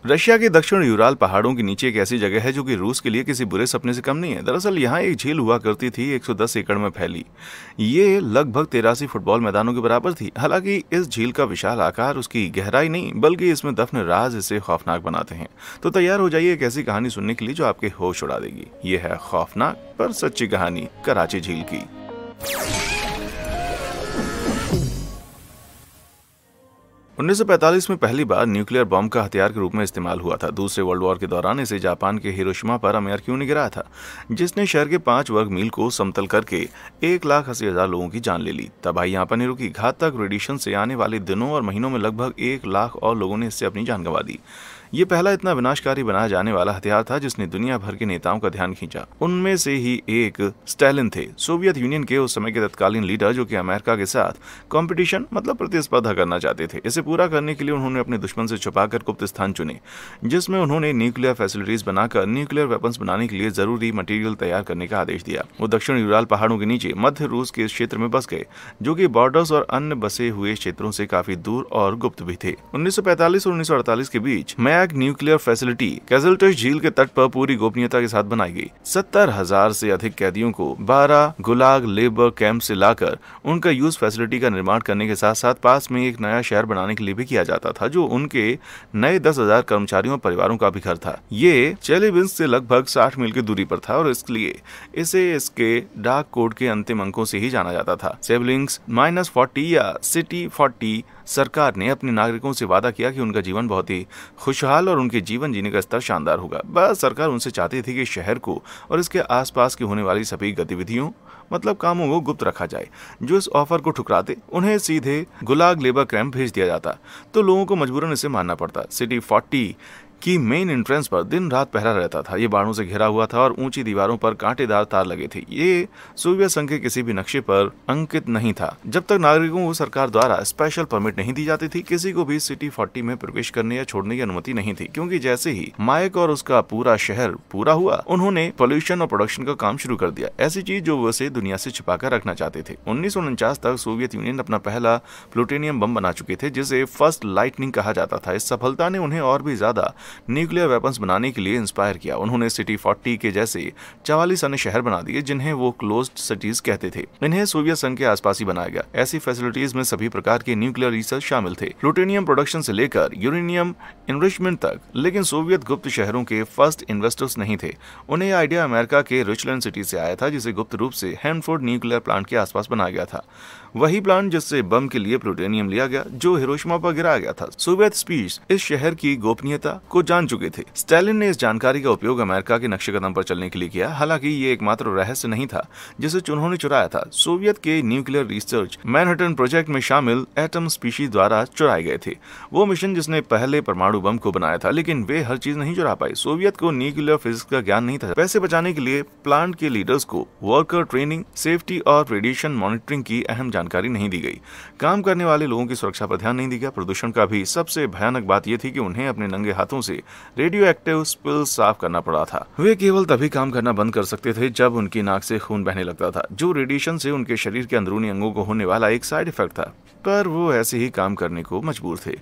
Russia के दक्षिण Ural पहाड़ों के नीचे एक ऐसी जगह है जो कि रूस के लिए किसी बुरे सपने से कम नहीं है। दरअसल यहाँ एक झील हुआ करती थी, 110 एकड़ में फैली। ये लगभग 83 फुटबॉल मैदानों के बराबर थी। हालांकि इस झील का विशाल आकार उसकी गहराई नहीं, बल्कि इसमें दफन राज इसे खौफनाक बनाते हैं। तो तैयार हो जाइए एक ऐसी कहानी सुनने के लिए जो आपके होश उड़ा देगी। ये है खौफनाक पर सच्ची कहानी कराची झील की। 1945 में पहली बार न्यूक्लियर बॉम्ब का हथियार के रूप में इस्तेमाल हुआ था। दूसरे वर्ल्ड वॉर के दौरान इसे जापान के हिरोशिमा पर अमेरिकियों ने गिराया था, जिसने शहर के 5 वर्ग मील को समतल करके 1,80,000 लोगों की जान ले ली। तबाही यहाँ पर नहीं रुकी। घातक रेडिएशन से आने वाले दिनों और महीनों में लगभग 1 लाख और लोगों ने इससे अपनी जान गंवा दी। ये पहला इतना विनाशकारी बनाया जाने वाला हथियार था जिसने दुनिया भर के नेताओं का ध्यान खींचा। उनमें से ही एक स्टालिन थे, सोवियत यूनियन के उस समय के तत्कालीन लीडर, जो कि अमेरिका के साथ कंपटीशन मतलब प्रतिस्पर्धा करना चाहते थे। इसे पूरा करने के लिए उन्होंने अपने दुश्मन से छुपाकर गुप्त स्थान चुने, जिसमें उन्होंने न्यूक्लियर फैसिलिटीज बनाकर न्यूक्लियर वेपन्स बनाने के लिए जरूरी मटेरियल तैयार करने का आदेश दिया। वो दक्षिण यूराल पहाड़ों के नीचे मध्य रूस के क्षेत्र में बस गए, जो कि बॉर्डर्स और अन्य बसे हुए क्षेत्रों से काफी दूर और गुप्त भी थे। 1945 और 1948 के बीच मैक न्यूक्लियर फैसिलिटी कैजल्टस झील के तट पर पूरी गोपनीयता के साथ बनाई गई। 70,000 से अधिक कैदियों को 12 गुलाग लेबर कैंप से लाकर उनका यूज फैसिलिटी का निर्माण करने के साथ साथ पास में एक नया शहर बनाने के लिए भी किया जाता था, जो उनके नए 10,000 कर्मचारियों और परिवारों का भी घर था। ये चेलिबिंस्क से लगभग 60 मील की दूरी पर था और इसलिए इसे इसके डाक कोड के अंतिम अंकों से ही जाना जाता था। सेबलिंग्स -40 या सिटी 40। सरकार ने अपने नागरिकों से वादा किया कि उनका जीवन बहुत ही खुशहाल और उनके जीवन जीने का स्तर शानदार होगा। बस सरकार उनसे चाहती थी कि शहर को और इसके आसपास की होने वाली सभी गतिविधियों मतलब कामों को गुप्त रखा जाए। जो इस ऑफर को ठुकराते उन्हें सीधे गुलाग लेबर कैंप भेज दिया जाता, तो लोगों को मजबूरन इसे मानना पड़ता। सिटी 40 की मेन एंट्रेंस पर दिन रात पहरा रहता था। ये बाड़ों से घिरा हुआ था और ऊंची दीवारों पर कांटेदार तार लगे थे। ये सोवियत संघ के किसी भी नक्शे पर अंकित नहीं था। जब तक नागरिकों को सरकार द्वारा स्पेशल परमिट नहीं दी जाती थी, किसी को भी सिटी 40 में प्रवेश करने या छोड़ने की अनुमति नहीं थी, क्योंकि जैसे ही मायक और उसका पूरा शहर पूरा हुआ, उन्होंने पोल्यूशन और प्रोडक्शन का काम शुरू कर दिया, ऐसी चीज जो वैसे दुनिया से छिपाकर रखना चाहते थे। 1949 तक सोवियत यूनियन अपना पहला प्लूटोनियम बम बना चुके थे, जिसे फर्स्ट लाइटनिंग कहा जाता था। इस सफलता ने उन्हें और भी ज्यादा न्यूक्लियर वेपन्स बनाने के लिए इंस्पायर किया। उन्होंने सिटी 40 के जैसे 44 अन्य शहर बना दिए, जिन्हें वो क्लोज्ड सिटीज कहते थे। इन्हें सोवियत संघ के आसपास ही बनाया गया। ऐसी फैसिलिटीज में सभी प्रकार के न्यूक्लियर रिसर्च शामिल थे, प्लूटोनियम प्रोडक्शन से लेकर यूरेनियम एनरिचमेंट तक। लेकिन सोवियत गुप्त शहरों के फर्स्ट इन्वेस्टर्स नहीं थे। उन्हें आइडिया अमेरिका के रिचलैंड सिटी से आया था, जिसे गुप्त रूप से हैनफोर्ड न्यूक्लियर प्लांट के आसपास बनाया गया था। वही प्लांट जिससे बम के लिए प्लूटोनियम लिया गया, जो हिरोशिमा पर गिराया गया था। सोवियत स्पीच इस शहर की गोपनीयता को जान चुके थे। स्टालिन ने इस जानकारी का उपयोग अमेरिका के नक्शे कदम पर चलने के लिए किया। हालांकि ये एकमात्र रहस्य नहीं था जिसे उन्होंने चुराया था। सोवियत के न्यूक्लियर रिसर्च मैनहट्टन प्रोजेक्ट में शामिल एटम स्पीशीज द्वारा चुराए गए थे। वो मिशन जिसने पहले परमाणु बम को बनाया था, लेकिन वे हर चीज नहीं चुरा पाए। सोवियत को न्यूक्लियर फिजिक्स का ज्ञान नहीं था। पैसे बचाने के लिए प्लांट के लीडर्स को वर्कर ट्रेनिंग, सेफ्टी और रेडिएशन मॉनिटरिंग की अहम जानकारी नहीं दी गई। काम करने वाले लोगों की सुरक्षा पर ध्यान नहीं दिया गया। प्रदूषण का भी सबसे भयानक बात यह थी कि उन्हें अपने नंगे हाथों से रेडियो एक्टिव स्पिल साफ करना पड़ा था। वे केवल तभी काम करना बंद कर सकते थे जब उनकी नाक से खून बहने लगता था, जो रेडिएशन से उनके शरीर के अंदरूनी अंगों को होने वाला एक साइड इफेक्ट था। पर वो ऐसे ही काम करने को मजबूर थे।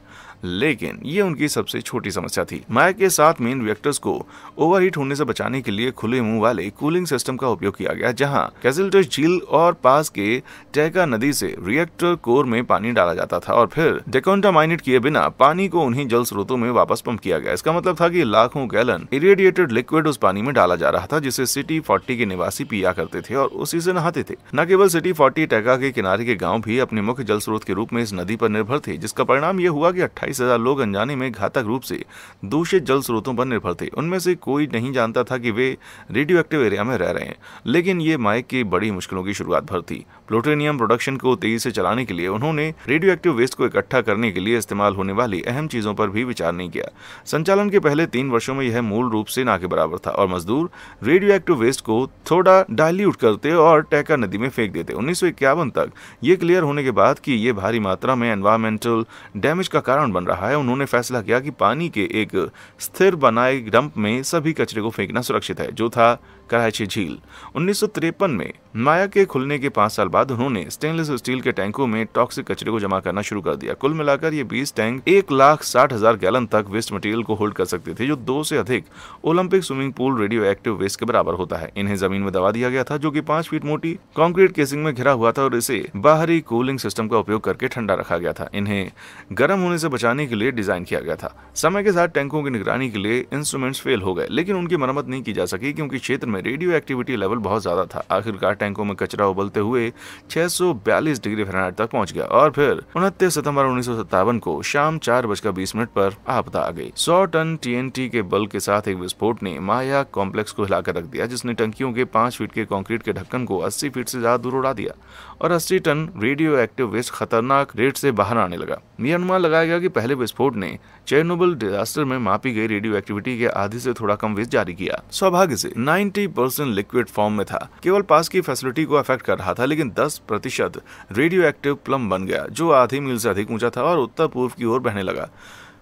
लेकिन ये उनकी सबसे छोटी समस्या थी। मायक के 7 मेन रिएक्टर्स को ओवरहीट होने से बचाने के लिए खुले मुंह वाले कूलिंग सिस्टम का उपयोग किया गया, जहां कैजल्टस झील और पास के टैका नदी से रिएक्टर कोर में पानी डाला जाता था और फिर डेकोंटामाइनेट किए बिना पानी को उन्हीं जल स्रोतों में वापस पंप किया गया। इसका मतलब था कि लाखों गैलन इरेडिएटेड लिक्विड उस पानी में डाला जा रहा था, जिसे सिटी 40 के निवासी पिया करते थे और उसी से नहाते थे। न केवल सिटी 40, टैका के किनारे के गाँव भी अपने मुख्य जल स्रोत के रूप में इस नदी पर निर्भर थे, जिसका परिणाम यह हुआ कि 28,000 लोग अनजाने में घातक रूप से दूषित जल स्रोतों पर निर्भर थे। उनमें से कोई नहीं जानता था कि वे रेडियो एक्टिव एरिया में रह रहे हैं। लेकिन ये माइक की बड़ी मुश्किलों की शुरुआत भर थी। प्लूटोनियम प्रोडक्शन को तेजी से चलाने के लिए उन्होंने रेडियो एक्टिव वेस्ट को इकट्ठा करने के लिए इस्तेमाल होने वाली अहम चीजों पर भी विचार नहीं किया। संचालन के पहले 3 वर्षों में यह मूल रूप से ना के बराबर था और मजदूर रेडियो एक्टिव वेस्ट को थोड़ा डाइल्यूट करते और टैका नदी में फेंक देते। 1951 तक ये क्लियर होने के बाद कि ये भारी मात्रा में एनवायरमेंटल डैमेज का कारण बन रहा है, उन्होंने फैसला किया कि पानी के एक स्थिर बनाए डंप में सभी कचरे को फेंकना सुरक्षित है, जो था कराची झील 1953 में माया के खुलने के 5 साल बाद उन्होंने स्टेनलेस स्टील के टैंकों में टॉक्सिक कचरे को जमा करना शुरू कर दिया। कुल मिलाकर ये 20 टैंक 1,60,000 गैलन तक वेस्ट मटेरियल को होल्ड कर सकते थे, जो 2 से अधिक Olympic swimming pool radioactive waste के बराबर होता है। इन्हें जमीन में दबा दिया गया था, जो कि 5 फीट मोटी कंक्रीट केसिंग में घिरा हुआ था और इसे बाहरी कूलिंग सिस्टम का उपयोग करके ठंडा रखा गया था। इन्हें गर्म होने से बचाने के लिए डिजाइन किया गया था। समय के साथ टैंकों की निगरानी के लिए इंस्ट्रूमेंट्स फेल हो गए, लेकिन उनकी मरम्मत नहीं की जा सकी क्योंकि क्षेत्र में रेडियो एक्टिविटी लेवल बहुत ज्यादा था। आखिरकार टैंकों में कचरा उबलते हुए 642 डिग्री फ़ारेनहाइट तक पहुंच गया और फिर 29 सितंबर 1957 को शाम 4:20 पर आपदा आ गई। 100 टन TNT के बल के साथ एक विस्फोट ने माया कॉम्प्लेक्स को हिलाकर रख दिया, जिसने टंकियों के 5 फीट के कंक्रीट के ढक्कन को 80 फीट से ज्यादा दूर उड़ा दिया और 80 टन रेडियो एक्टिव वेस्ट खतरनाक रेट से बाहर आने लगा। यह अनुमान लगाया गया कि पहले विस्फोट ने चेरनोबिल डिजास्टर में मापी गई रेडियो एक्टिविटी के आधे से थोड़ा कम वेस्ट जारी किया। सौभाग्य से 90% लिक्विड फॉर्म में था, केवल पास की फैसिलिटी को अफेक्ट कर रहा था, लेकिन 10% रेडियो एक्टिव प्लम बन गया, जो आधी मील से अधिक ऊंचा था और उत्तर पूर्व की ओर बहने लगा।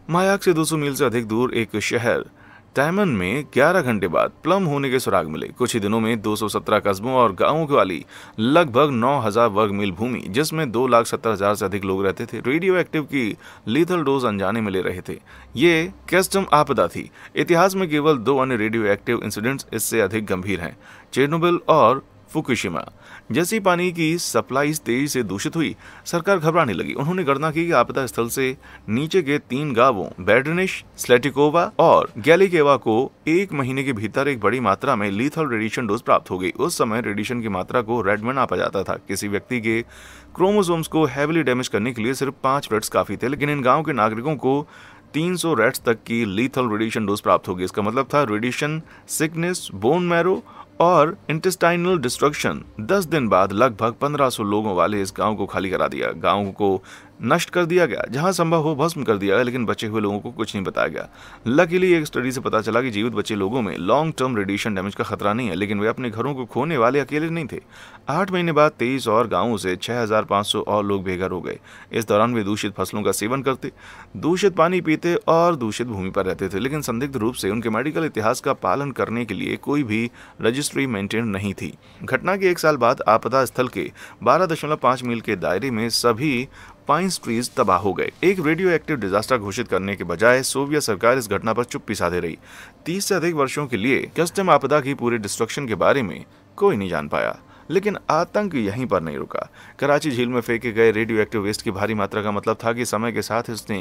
मायाक से 200 मील से अधिक दूर एक शहर टाइमन में 11 घंटे बाद प्लम होने के सुराग मिले। कुछ ही दिनों में 217 कस्बों और गांवों वाली लगभग 9,000 वर्ग मील भूमि, जिसमें 2,70,000 से अधिक लोग रहते थे, रेडियो एक्टिव की लीथल डोज अनजाने में ले रहे थे। ये कस्टम आपदा थी। इतिहास में केवल 2 अन्य रेडियो एक्टिव इंसिडेंट्स इससे अधिक गंभीर हैं, चेरनोबिल और फुकुशिमा। जैसी पानी की सप्लाई तेजी से दूषित हुई, सरकार घबराने लगी। उन्होंने गणना की कि आपदा स्थल से नीचे के 3 गांवों बेड्रनिश, स्लेटिकोवा और गैलिकेवा को 1 महीने के भीतर एक बड़ी मात्रा में लीथल रेडिएशन डोज प्राप्त हो गई। उस समय रेडिएशन की मात्रा को रेड में नापा जाता था। किसी व्यक्ति के क्रोमोसोम्स को हैविली डैमेज करने के लिए सिर्फ 5 रेड्स काफी थे, लेकिन इन गाँव के नागरिकों को 300 रेड्स तक की लीथल रेडिएशन डोज प्राप्त हो गई। इसका मतलब था रेडिएशन सिकनेस, बोन मैरो और इंटेस्टाइनल डिस्ट्रक्शन। 10 दिन बाद लगभग 1500 लोगों वाले इस गांव को खाली करा दिया। गांव को नष्ट कर दिया गया, जहां संभव हो भस्म कर दिया गया, लेकिन बचे हुए लोगों को कुछ नहीं बताया गया। लकीली एक स्टडी से पता चला कि जीवित बचे लोगों में लॉन्ग टर्म रेडिएशन डैमेज का खतरा नहीं है, लेकिन वे अपने घरों को खोने वाले अकेले नहीं थे। 8 महीने बाद 23 और गांवों से 6,500 और लोग बेघर हो गए। इस दौरान वे दूषित फसलों का सेवन करते, दूषित पानी पीते और दूषित भूमि पर रहते थे, लेकिन संदिग्ध रूप से उनके मेडिकल इतिहास का पालन करने के लिए कोई भी रजिस्ट्री मेंटेन नहीं थी। घटना के 1 साल बाद आपदा स्थल के 12.5 मील के दायरे में सभी पाइन्स ट्रीज तबाह हो गए। एक रेडियो एक्टिव डिजास्टर घोषित करने के बजाय सोवियत सरकार इस घटना पर चुप्पी साधे रही। 30 से अधिक वर्षों के लिए कस्टम आपदा की पूरी डिस्ट्रक्शन के बारे में कोई नहीं जान पाया, लेकिन आतंक यहीं पर नहीं रुका। कराची झील में फेंके गए रेडियो एक्टिव वेस्ट की भारी मात्रा का मतलब था कि समय के साथ इसने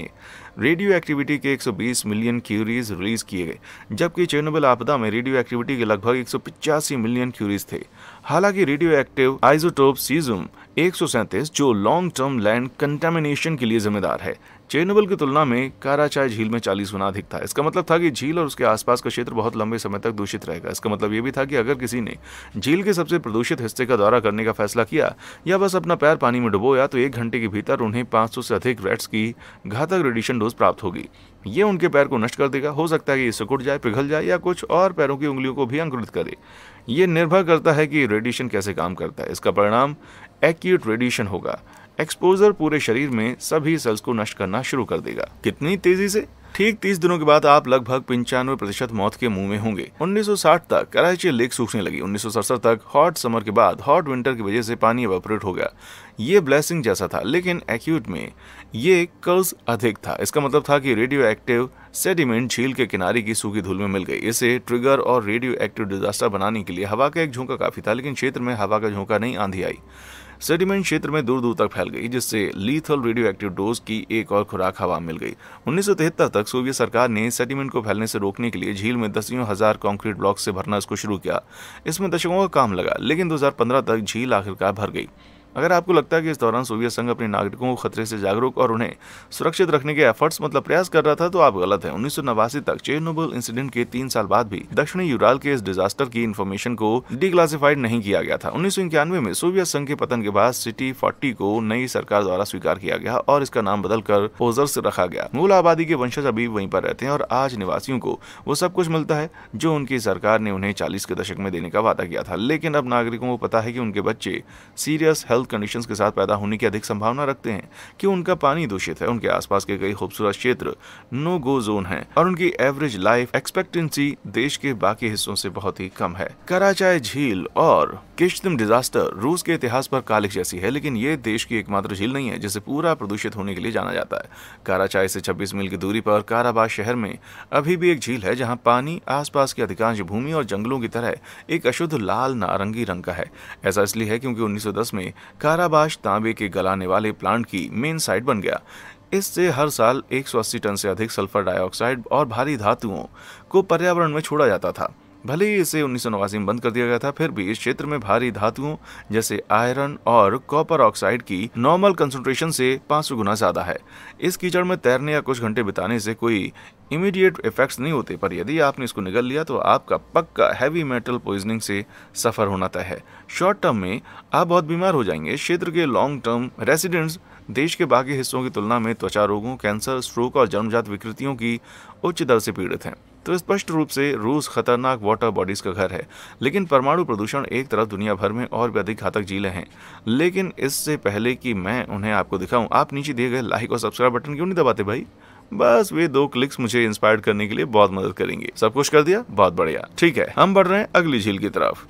रेडियो एक्टिविटी के 120 मिलियन क्यूरीज रिलीज किए गए, जबकि चेरनोबिल आपदा में रेडियो एक्टिविटी के लगभग 185 मिलियन क्यूरीज थे। हालांकि रेडियो एक्टिव आइसोटोप सीजियम 137, जो लॉन्ग टर्म लैंड कंटामिनेशन के लिए जिम्मेदार है, चेरनोबिल की तुलना में काराचाय झील में 40 गुना अधिक था। इसका मतलब था कि झील और उसके आसपास का क्षेत्र बहुत लंबे समय तक दूषित रहेगा। इसका मतलब यह भी था कि अगर किसी ने झील के सबसे प्रदूषित हिस्से का दौरा करने का फैसला किया या बस अपना पैर पानी में डुबोया, तो 1 घंटे के भीतर उन्हें 500 से अधिक रेड्स की घातक रेडिएशन डोज प्राप्त होगी। ये उनके पैर को नष्ट कर देगा। हो सकता है कि ये सिकुड़ जाए, पिघल जाए या कुछ और पैरों की उंगलियों को भी अंकुरित करे। ये निर्भर करता है कि रेडिएशन कैसे काम करता है। इसका परिणाम एक्यूट रेडिएशन होगा। एक्सपोजर पूरे शरीर में सभी सेल्स को नष्ट करना शुरू कर देगा। कितनी तेजी से? ठीक 30 दिनों के बाद आप लगभग 95% मौत के मुंह में होंगे। 1960 तक कराची लेक सूखने लगी। 1967 तक हॉट समर के बाद हॉट विंटर की वजह से पानी एवापोरेट हो गया। ये ब्लेसिंग जैसा था, लेकिन एक्यूट में ये कर्ज अधिक था। इसका मतलब था कि रेडियो एक्टिव सेडिमेंट झील के किनारे की सूखी धूल में मिल गई। इसे ट्रिगर और रेडियो एक्टिव डिजास्टर बनाने के लिए हवा का एक झोंका काफी था, लेकिन क्षेत्र में हवा का झोंका नहीं, आंधी आई। सेडिमेंट क्षेत्र में दूर दूर तक फैल गई, जिससे लीथल रेडियो एक्टिव डोज की एक और खुराक हवा मिल गई। 1973 तक सोवियत सरकार ने सेडिमेंट को फैलने से रोकने के लिए झील में दसियों हजार कंक्रीट ब्लॉक से भरना इसको शुरू किया। इसमें दशकों का काम लगा, लेकिन 2015 तक झील आखिरकार भर गई। अगर आपको लगता है कि इस दौरान सोवियत संघ अपने नागरिकों को खतरे से जागरूक और उन्हें सुरक्षित रखने के एफर्ट्स प्रयास कर रहा था, तो आप गलत हैं। 1989 तक चेरनोबिल इंसिडेंट के 3 साल बाद भी दक्षिणी यूराल के इस डिजास्टर की इंफॉर्मेशन को डिक्लासिफाइड नहीं किया गया था। 1991 में सोवियत संघ के पतन के बाद सिटी 40 को नई सरकार द्वारा स्वीकार किया गया और इसका नाम बदलकर ओजर्स रखा गया। मूल आबादी के वंशज अभी वहीं पर रहते हैं और आज निवासियों को वो सब कुछ मिलता है जो उनकी सरकार ने उन्हें 40 के दशक में देने का वादा किया था। लेकिन अब नागरिकों को पता है कि उनके बच्चे सीरियस हेल्थ हेल्थ कंडीशंस के साथ पैदा होने की अधिक संभावना रखते हैं कि उनका पानी दूषित है। उनके आसपास के कई खूबसूरत क्षेत्र नो गो जोन हैं और उनकी एवरेज लाइफ एक्सपेक्टेंसी देश के बाकी हिस्सों से बहुत ही कम है। कराचाय झील और किश्तम डिजास्टर रूस के इतिहास पर कालिक जैसी है, लेकिन ये देश की एकमात्र झील नहीं है जिसे पूरा प्रदूषित होने के लिए जाना जाता है। कराचाय से 26 मील की दूरी पर काराबाश शहर में अभी भी एक झील है जहां पानी आसपास की अधिकांश भूमि और जंगलों की तरह एक अशुद्ध लाल नारंगी रंग का है। ऐसा इसलिए है क्योंकि 1910 में काराबाश तांबे के गलाने वाले प्लांट की मेन साइट बन गया। इससे हर साल 180 टन से अधिक सल्फर डाइऑक्साइड और भारी धातुओं को पर्यावरण में छोड़ा जाता था। भले ही इसे 1989 में बंद कर दिया गया था, फिर भी इस क्षेत्र में भारी धातुओं जैसे आयरन और कॉपर ऑक्साइड की नॉर्मल कंसंट्रेशन से 500 गुना ज्यादा है। इस कीचड़ में तैरने या कुछ घंटे बिताने से कोई इमीडिएट इफेक्ट्स नहीं होते, पर यदि आपने इसको निगल लिया तो आपका पक्का हैवी मेटल पॉइजनिंग से सफर होना तय है। शॉर्ट टर्म में आप बहुत बीमार हो जाएंगे। क्षेत्र के लॉन्ग टर्म रेसिडेंट्स देश के बाकी हिस्सों की तुलना में त्वचा रोगों, कैंसर, स्ट्रोक और जन्मजात विकृतियों की उच्च दर से पीड़ित हैं। तो स्पष्ट रूप से रूस खतरनाक वाटर बॉडीज का घर है, लेकिन परमाणु प्रदूषण एक तरफ दुनिया भर में और भी अधिक घातक झीलें हैं। लेकिन इससे पहले कि मैं उन्हें आपको दिखाऊं, आप नीचे दिए गए लाइक और सब्सक्राइब बटन क्यों नहीं दबाते भाई? बस वे 2 क्लिक्स मुझे इंस्पायर करने के लिए बहुत मदद करेंगे। सब कुछ कर दिया, बहुत बढ़िया। ठीक है, हम बढ़ रहे हैं अगली झील की तरफ।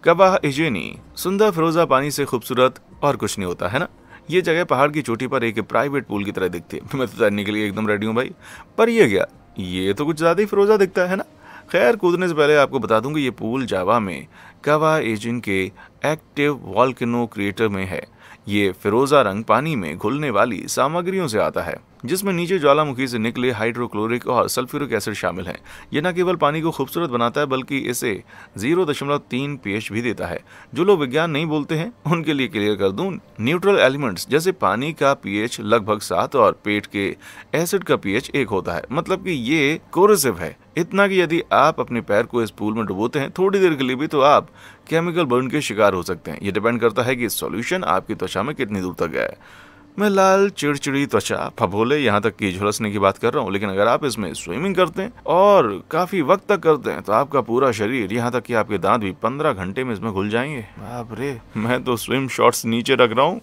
कबाह इजेनी। सुंदर फिरोजा पानी से खूबसूरत और कुछ नहीं होता है ना। ये जगह पहाड़ की चोटी पर एक प्राइवेट पूल की तरह दिखती है। मैं तो तैरने के लिए एकदम रेडी हूँ भाई, पर ये क्या, ये तो कुछ ज्यादा ही फिरोजा दिखता है ना। खैर, कूदने से पहले आपको बता दूं कि ये पूल जावा में कबाह इजेन के एक्टिव वॉल्केनो क्रिएटर में है। ये फिरोजा रंग पानी में घुलने वाली सामग्रियों से आता है, जिसमें नीचे ज्वालामुखी से निकले हाइड्रोक्लोरिक और सल्फ्यूरिक एसिड शामिल हैं। यह न केवल पानी को खूबसूरत बनाता है बल्कि इसे 0.3 pH भी देता है। जो लोग विज्ञान नहीं बोलते हैं उनके लिए क्लियर कर दूं, न्यूट्रल एलिमेंट्स जैसे पानी का pH लगभग 7 और पेट के एसिड का pH 1 होता है। मतलब कि ये कोरेसिव है, इतना कि यदि आप अपने पैर को इस पूल में डुबोते हैं थोड़ी देर के लिए भी तो आप केमिकल बर्न के शिकार हो सकते हैं। ये डिपेंड करता है कि सॉल्यूशन आपकी त्वचा में कितनी दूर तक गया है। मैं लाल चिड़चिड़ी त्वचा, फफोले, यहाँ तक कि झुलसने की बात कर रहा हूँ, लेकिन अगर आप इसमें स्विमिंग करते हैं और काफी वक्त तक करते हैं तो आपका पूरा शरीर, यहाँ तक कि आपके दांत भी 15 घंटे में इसमें घुल जाएंगे। बाप रे, मैं तो स्विम शॉर्ट्स नीचे रख रहा हूँ।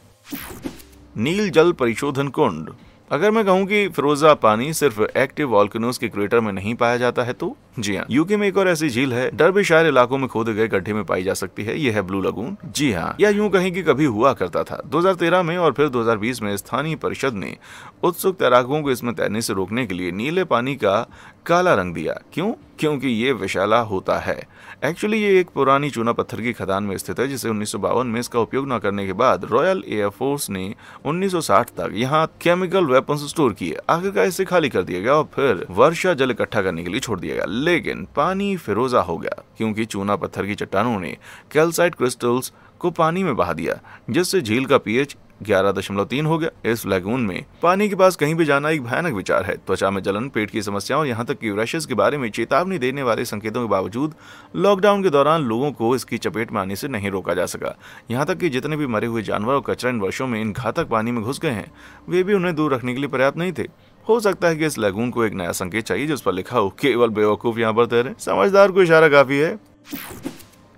नील जल परिशोधन कुंड। अगर मैं कहूँ कि फिरोजा पानी सिर्फ एक्टिव वॉल्केनोज के क्रेटर में नहीं पाया जाता है तो जी हाँ, यूके में एक और ऐसी झील है, डर्बीशायर इलाकों में खोदे गए गड्ढे में पाई जा सकती है। यह है ब्लू लगून। जी हाँ, या यूं कहीं कि कभी हुआ करता था। 2013 में और फिर 2020 में स्थानीय परिषद ने उत्सुक तैराकों को इसमें तैरने से रोकने के लिए नीले पानी का काला रंग दिया। क्यों? क्योंकि ये विषैला होता है। एक्चुअली ये एक पुरानी चूना पत्थर की खदान में स्थित है, जिसे 1952 में इसका उपयोग न करने के बाद रॉयल एयरफोर्स ने 1960 तक यहाँ केमिकल वेपन्स स्टोर किए। आखिरकार इसे खाली कर दिया गया और फिर वर्षा जल इकट्ठा करने के लिए छोड़ दिया गया। लेकिन पानी फिरोजा हो गया क्योंकि चूना पत्थर की चट्टानों ने कैल्साइट क्रिस्टल्स को पानी में बहा दिया, जिससे झील का pH 11.3 हो गया। इस लैगून में पानी के पास कहीं भी जाना एक भयानक विचार है। त्वचा में जलन, पेट की समस्याओं, यहाँ तक कि रैशेस के बारे में चेतावनी देने वाले संकेतों के बावजूद लॉकडाउन के दौरान लोगों को इसकी चपेट में आने से नहीं रोका जा सका। यहाँ तक कि जितने भी मरे हुए जानवर और कचरा इन वर्षों में इन घातक पानी में घुस गए हैं, वे भी उन्हें दूर रखने के लिए पर्याप्त नहीं थे। हो सकता है कि इस लैगून को एक नया संकेत चाहिए जिस पर लिखा हो केवल बेवकूफ यहाँ पर तैरे। समझदार को इशारा काफी है।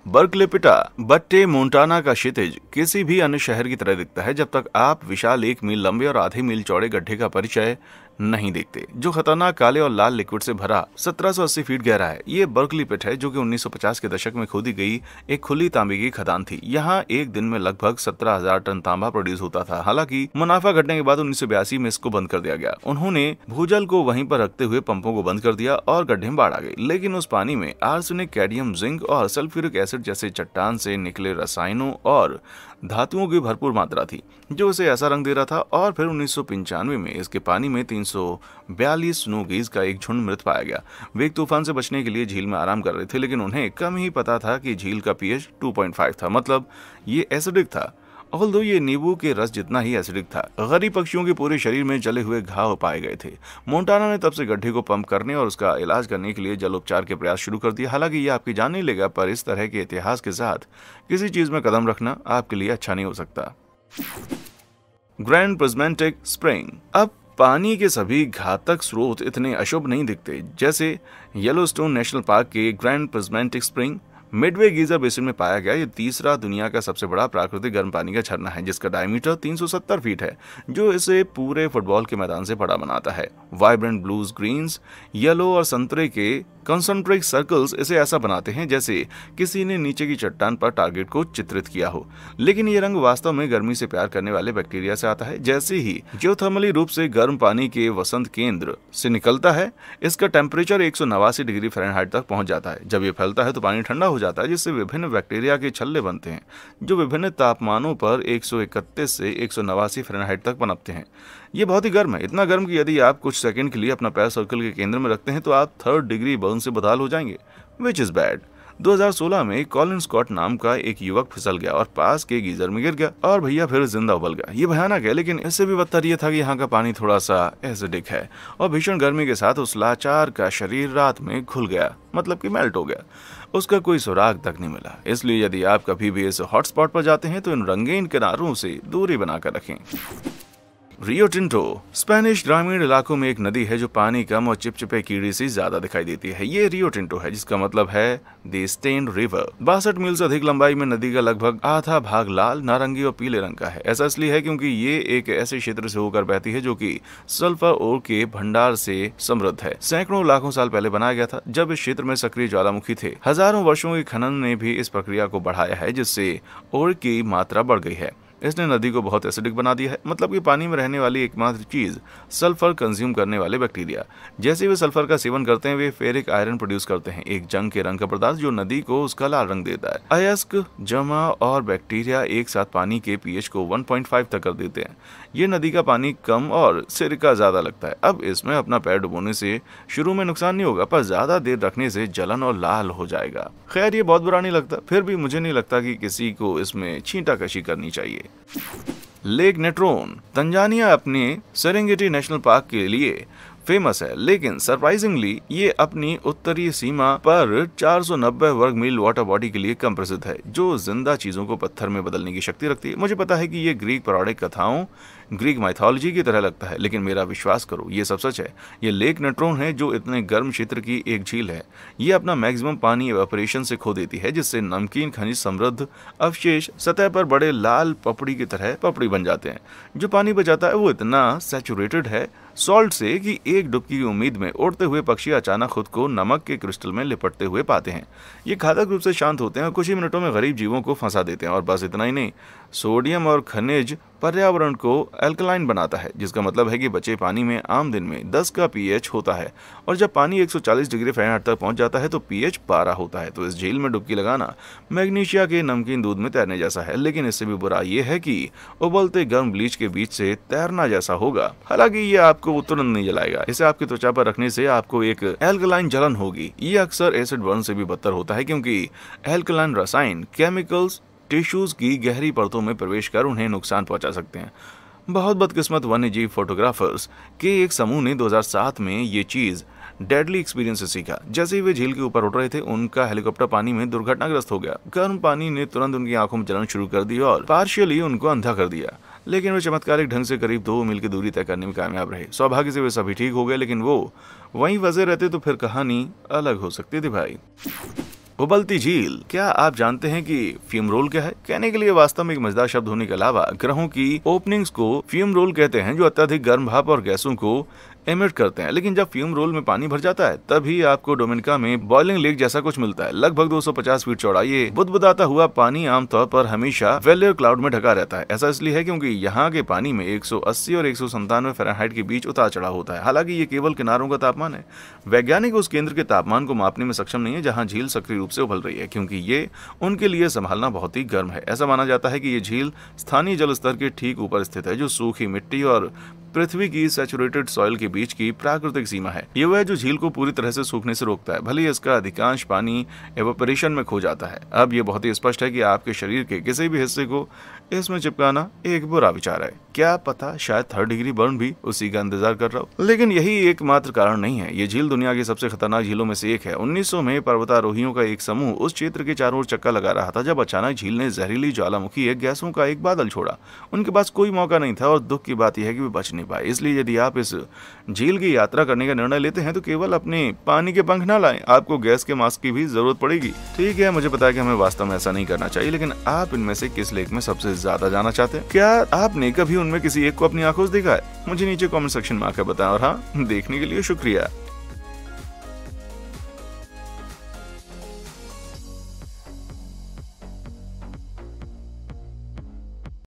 बर्कले पिटा। बट्टे मोंटाना का क्षितिज किसी भी अन्य शहर की तरह दिखता है जब तक आप विशाल 1 मील लंबे और आधे मील चौड़े गड्ढे का परिचय नहीं देखते, जो खतरनाक काले और लाल लिक्विड से भरा 1780 फीट गहरा है। ये बर्कली पिट है, जो कि 1950 के दशक में खोदी गई एक खुली तांबे की खदान थी। यहाँ एक दिन में लगभग 17,000 टन तांबा प्रोड्यूस होता था। हालांकि मुनाफा घटने के बाद 1982 में इसको बंद कर दिया गया। उन्होंने भूजल को वहीं पर रखते हुए पंपों को बंद कर दिया और गड्ढे में बाढ़ आ गई। लेकिन उस पानी में आर्सेनिक, कैडमियम, जिंक और सल्फ्यूरिक एसिड जैसे चट्टान से निकले रसायनों और धातुओं की भरपूर मात्रा थी, जो इसे ऐसा रंग दे रहा था। और फिर 1995 में इसके पानी में 342 स्नोगीज का एक झुंड मृत पाया गया। वे एक तूफान से बचने के लिए झील में आराम कर रहे थे, लेकिन उन्हें कम ही पता था कि झील का pH 2.5 था, मतलब ये एसिडिक था। ऑल्दो ये नींबू के रस जितना ही एसिडिक था। गरीब पक्षियों के पूरे शरीर में जले हुए घाव पाए गए थे। मोंटाना ने तब से गड्ढे को पंप करने और उसका इलाज करने के लिए जल उपचार के प्रयास शुरू कर दिए। हालांकि ये आपकी जान नहीं लेगा, पर इस तरह के इतिहास के साथ किसी चीज में कदम रखना आपके लिए अच्छा नहीं हो सकता। Grand prismatic spring. अब पानी के सभी घातक स्रोत इतने अशुभ नहीं दिखते जैसे येलोस्टोन नेशनल पार्क के grand prismatic spring Midway geyser basin में पाया गया ये तीसरा दुनिया का सबसे बड़ा प्राकृतिक गर्म पानी का झरना है, जिसका डायमीटर 370 फीट है, जो इसे पूरे फुटबॉल के मैदान से बड़ा बनाता है। वाइब्रेंट ब्लूज, ग्रीन्स, येलो और संतरे के कंसंट्रिक सर्कल्स इसे ऐसा बनाते हैं जैसे किसी ने नीचे की चट्टान पर टारगेट को चित्रित किया हो। लेकिन ये रंग वास्तव में गर्मी से प्यार करने वाले बैक्टीरिया से आता है। जैसे ही जियोथर्मली रूप से गर्म पानी के वसंत केंद्र से निकलता है, इसका टेम्परेचर 189 डिग्री फ़ारेनहाइट तक पहुंच जाता है। जब ये फैलता है तो पानी ठंडा हो जाता है, जिससे विभिन्न बैक्टीरिया के छल्ले बनते हैं, जो विभिन्न तापमानों पर 131 से 189 फ़ारेनहाइट तक पनपते हैं। ये बहुत ही गर्म है, इतना गर्म कि यदि आप कुछ सेकंड के लिए अपना पैर सर्कल के केंद्र में रखते हैं तो आप 3rd डिग्री बर्न से बदहाल हो जाएंगे, विच इज बैड। 2016 में कॉलिन स्कॉट नाम का एक युवक फिसल गया और पास के गीजर में गिर गया और भैया फिर जिंदा उबल गया। ये भयानक है, लेकिन इससे भी बदतर ये था कि यहाँ का पानी थोड़ा सा एसिडिक है और भीषण गर्मी के साथ उस लाचार का शरीर रात में घुल गया, मतलब कि मेल्ट हो गया। उसका कोई सुराग तक नहीं मिला। इसलिए यदि आप कभी भी इस हॉटस्पॉट पर जाते हैं तो इन रंगीन किनारों से दूरी बनाकर रखें। रियो टिंटो स्पेनिश ग्रामीण इलाकों में एक नदी है जो पानी कम और चिपचिपे कीड़े से ज्यादा दिखाई देती है। ये रियो टिंटो है, जिसका मतलब है द स्टेन्ड रिवर। 62 मील से अधिक लंबाई में नदी का लगभग आधा भाग लाल, नारंगी और पीले रंग का है। ऐसा इसलिए है क्योंकि ये एक ऐसे क्षेत्र से होकर बहती है जो कि सल्फर ओर के भंडार से समृद्ध है। सैकड़ों लाखों साल पहले बनाया गया था, जब इस क्षेत्र में सक्रिय ज्वालामुखी थे। हजारों वर्षों के खनन ने भी इस प्रक्रिया को बढ़ाया है, जिससे ओर की मात्रा बढ़ गई है। इसने नदी को बहुत एसिडिक बना दिया है, मतलब कि पानी में रहने वाली एकमात्र चीज सल्फर कंज्यूम करने वाले बैक्टीरिया। जैसे वे सल्फर का सेवन करते हैं, वे फेरिक आयरन प्रोड्यूस करते हैं, एक जंग के रंग का पदार्थ जो नदी को उसका लाल रंग देता है। अयस्क, जमा और बैक्टीरिया एक साथ पानी के पीएच को 1.5 तक कर देते हैं। ये नदी का पानी कम और सिरका ज्यादा लगता है। अब इसमें अपना पैर डुबोने से शुरू में नुकसान नहीं होगा, पर ज्यादा देर रखने से जलन और लाल हो जाएगा। खैर, ये बहुत बुरा नहीं लगता, फिर भी मुझे नहीं लगता कि किसी को इसमें छींटाकशी करनी चाहिए। लेक नेट्रोन तंजानिया अपने सेरेंगेटी नेशनल पार्क के लिए फेमस है, लेकिन सरप्राइजिंगली ये अपनी उत्तरी सीमा पर 490 वर्ग मील वाटर बॉडी के लिए कम प्रसिद्ध है, जो जिंदा चीजों को पत्थर में बदलने की शक्ति रखती है। मुझे पता है कि ये ग्रीक पौराणिक कथाओं, ग्रीक माइथोलॉजी की तरह लगता है, लेकिन मेरा विश्वास करो, ये सब सच है। ये लेक नेट्रोन है, जो इतने गर्म क्षेत्र की एक झील है। ये अपना मैक्सिमम पानी एवापोरेशन से खो देती है, जिससे नमकीन खनिज समृद्ध अवशेष सतह पर बड़े लाल पपड़ी की तरह पपड़ी बन जाते हैं। जो पानी बचाता है वो इतना सैचुरेटेड है सॉल्ट से कि एक डुबकी की उम्मीद में उड़ते हुए पक्षी अचानक खुद को नमक के क्रिस्टल में लिपटते हुए पाते हैं। ये घातक रूप से शांत होते हैं और कुछ ही मिनटों में गरीब जीवों को फंसा देते हैं। और बस इतना ही नहीं, सोडियम और खनिज पर्यावरण को एल्कलाइन बनाता है, जिसका मतलब है कि बचे पानी में आम दिन में 10 का पीएच होता है, और जब पानी 140 डिग्री फ़ारेनहाइट तक पहुंच जाता है तो पीएच 12 होता है। तो इस झील में डुबकी लगाना मैग्नीशिया के नमकीन दूध में तैरने जैसा है, लेकिन इससे भी बुरा ये है कि उबलते गर्म ब्लीच के बीच से तैरना जैसा होगा। हालांकि ये आपको तुरंत नहीं जलाएगा, इसे आपकी त्वचा पर रखने से आपको एक एल्कलाइन जलन होगी। ये अक्सर एसिड बर्न से भी बदतर होता है, क्योंकि एल्कलाइन रसायन केमिकल्स टिश्यूज की गहरी परतों में प्रवेश कर उन्हें नुकसान पहुंचा सकते हैं। बहुत बदकिस्मत वन्यजीव फोटोग्राफर्स के एक समूह ने 2007 में ये चीज डेडली एक्सपीरियंस से सीखा। जैसे ही वे झील के ऊपर उड़ रहे थे, उनका हेलीकॉप्टर पानी में दुर्घटनाग्रस्त हो गया। गर्म पानी ने तुरंत उनकी आंखों में जलन शुरू कर दी और पार्शियली उनको अंधा कर दिया, लेकिन वे चमत्कारिक ढंग से करीब 2 मील की दूरी तय करने में कामयाब रहे। सौभाग्य से वे सभी ठीक हो गए, लेकिन वो वहीं फंसे रहते तो फिर कहानी अलग हो सकती थी भाई। उबलती झील। क्या आप जानते हैं कि फ्यूम रोल क्या है? कहने के लिए वास्तव में एक मजेदार शब्द होने के अलावा ग्रहों की ओपनिंग्स को फ्यूम रोल कहते हैं, जो अत्यधिक गर्म भाप और गैसों को एमिट करते हैं। लेकिन जब फ्यूम रोल में पानी भर जाता है, तभी आपको डोमिनिका में बॉइलिंग लेक जैसा कुछ मिलता है। लगभग 250 फीट चौड़ा ये बुदबुदाता हुआ पानी आमतौर पर हमेशा वेलियर क्लाउड में ढका रहता है। ऐसा इसलिए है क्योंकि यहाँ के पानी में 180 और 197 फ़ारेनहाइट के बीच उतार चढ़ाव होता है। हालांकि ये केवल किनारों का तापमान है। वैज्ञानिक उस केंद्र के तापमान को मापने में सक्षम नहीं है जहाँ झील सक्रिय रूप से उबल रही है, क्योंकि ये उनके लिए संभालना बहुत ही गर्म है। ऐसा माना जाता है कि ये झील स्थानीय जल स्तर के ठीक ऊपर स्थित है, जो सूखी मिट्टी और पृथ्वी की सैचुरेटेड सॉइल के बीच की प्राकृतिक सीमा है। ये वह है जो झील को पूरी तरह से सूखने से रोकता है, भले ही इसका अधिकांश पानी एवापोरेशन में खो जाता है। अब ये बहुत ही स्पष्ट है कि आपके शरीर के किसी भी हिस्से को इसमें चिपकाना एक बुरा विचार है। क्या पता शायद 3rd डिग्री बर्न भी उसी का इंतजार कर रहा हो। लेकिन यही एकमात्र कारण नहीं है। ये झील दुनिया की सबसे खतरनाक झीलों में से एक है। 1900 में पर्वतारोहियों का एक समूह उस क्षेत्र के चारों ओर चक्का लगा रहा था, जब अचानक झील ने जहरीली ज्वालामुखी गैसों का एक बादल छोड़ा। उनके पास कोई मौका नहीं था, और दुख की बात यह है कि वे बच नहीं नहीं पाए। इसलिए यदि आप इस झील की यात्रा करने का निर्णय लेते हैं तो केवल अपने पानी के पंख ना लाएं, आपको गैस के मास्क की भी जरूरत पड़ेगी। ठीक है, मुझे पता है कि हमें वास्तव में ऐसा नहीं करना चाहिए, लेकिन आप इनमें से किस लेक में सबसे ज्यादा जाना चाहते हैं? क्या आपने कभी उनमें किसी एक को अपनी आंखों से देखा है? मुझे नीचे कमेंट सेक्शन में आकर बताएं। और हाँ, देखने के लिए शुक्रिया।